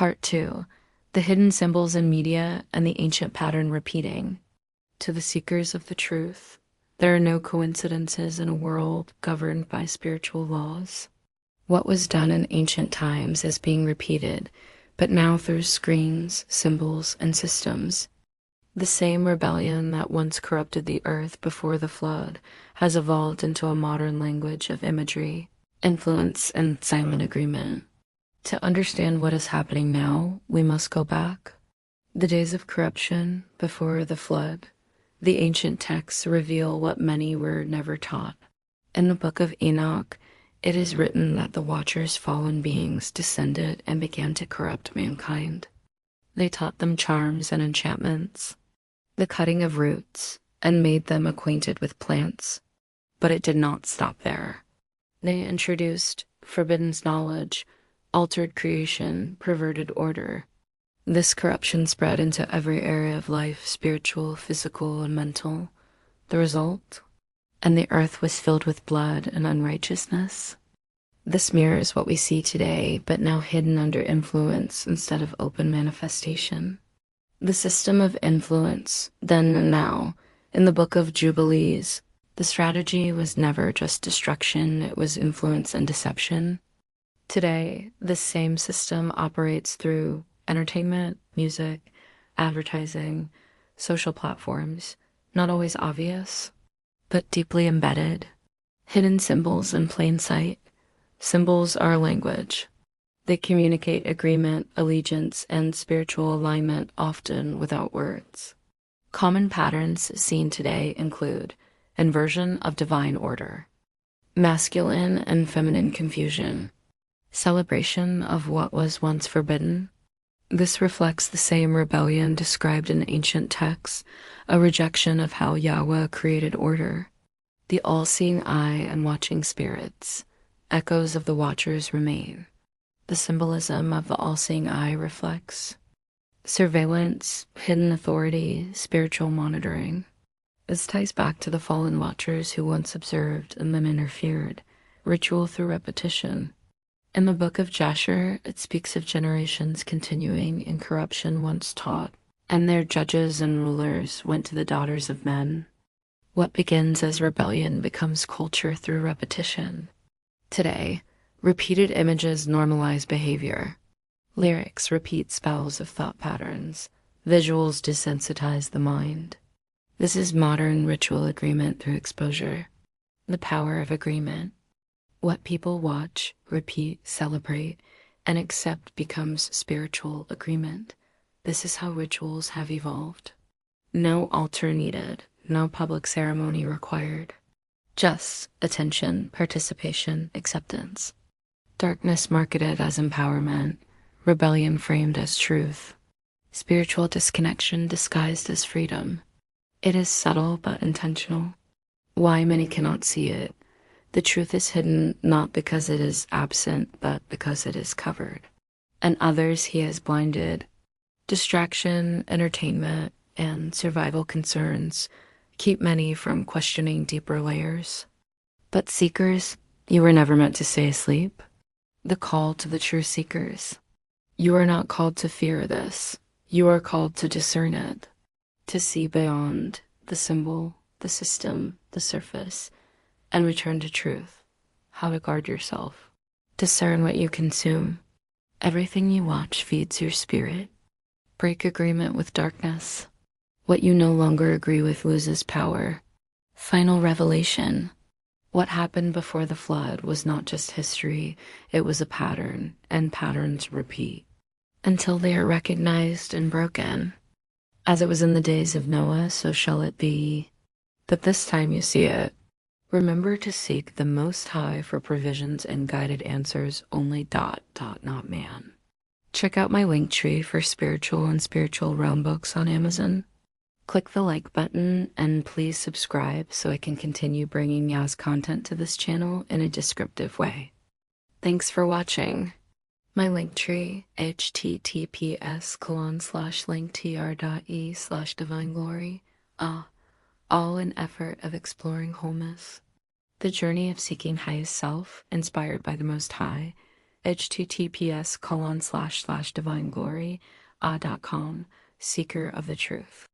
Part 2. The hidden symbols in media and the ancient pattern repeating. To the seekers of the truth, there are no coincidences in a world governed by spiritual laws. What was done in ancient times is being repeated, but now through screens, symbols, and systems. The same rebellion that once corrupted the earth before the flood has evolved into a modern language of imagery, influence, and silent agreement. To understand what is happening now, we must go back. The days of corruption before the flood. The ancient texts reveal what many were never taught. In the book of Enoch, it is written that the Watchers' fallen beings descended and began to corrupt mankind. They taught them charms and enchantments, the cutting of roots, and made them acquainted with plants. But it did not stop there. They introduced forbidden knowledge, altered creation, perverted order. This corruption spread into every area of life, spiritual, physical, and mental. The result? And the earth was filled with blood and unrighteousness. This mirrors what we see today, but now hidden under influence instead of open manifestation. The system of influence, then and now, in the book of Jubilees, the strategy was never just destruction, it was influence and deception. Today, this same system operates through entertainment, music, advertising, social platforms, not always obvious, but deeply embedded. Hidden symbols in plain sight. Symbols are language. They communicate agreement, allegiance, and spiritual alignment, often without words. Common patterns seen today include inversion of divine order, masculine and feminine confusion, celebration of what was once forbidden. This reflects the same rebellion described in ancient texts, a rejection of how Yahweh created order. The all-seeing eye and watching spirits, echoes of the Watchers remain. The symbolism of the all-seeing eye reflects surveillance, hidden authority, spiritual monitoring. This ties back to the fallen Watchers who once observed and then interfered, ritual through repetition. In the book of Jasher, it speaks of generations continuing in corruption once taught, and their judges and rulers went to the daughters of men. What begins as rebellion becomes culture through repetition. Today, repeated images normalize behavior. Lyrics repeat spells of thought patterns. Visuals desensitize the mind. This is modern ritual agreement through exposure. The power of agreement. What people watch, repeat, celebrate, and accept becomes spiritual agreement. This is how rituals have evolved. No altar needed, no public ceremony required. Just attention, participation, acceptance. Darkness marketed as empowerment, rebellion framed as truth. Spiritual disconnection disguised as freedom. It is subtle but intentional. Why many cannot see it? The truth is hidden not because it is absent, but because it is covered. And others he has blinded. Distraction, entertainment, and survival concerns keep many from questioning deeper layers. But seekers, you were never meant to stay asleep. The call to the true seekers. You are not called to fear this. You are called to discern it, to see beyond the symbol, the system, the surface, and return to truth, how to guard yourself. Discern what you consume. Everything you watch feeds your spirit. Break agreement with darkness. What you no longer agree with loses power. Final revelation. What happened before the flood was not just history, it was a pattern, and patterns repeat until they are recognized and broken. As it was in the days of Noah, so shall it be. But this time you see it. Remember to seek the Most High for provisions and guided answers only ... not man. Check out my link tree for spiritual and spiritual realm books on Amazon. Click the like button and please subscribe so I can continue bringing Yah's content to this channel in a descriptive way. Thanks for watching. My link tree, https://linktr.ee/divine-glory. All in effort of exploring wholeness. The journey of seeking highest self, inspired by the Most High, https://divineglory.com, seeker of the truth.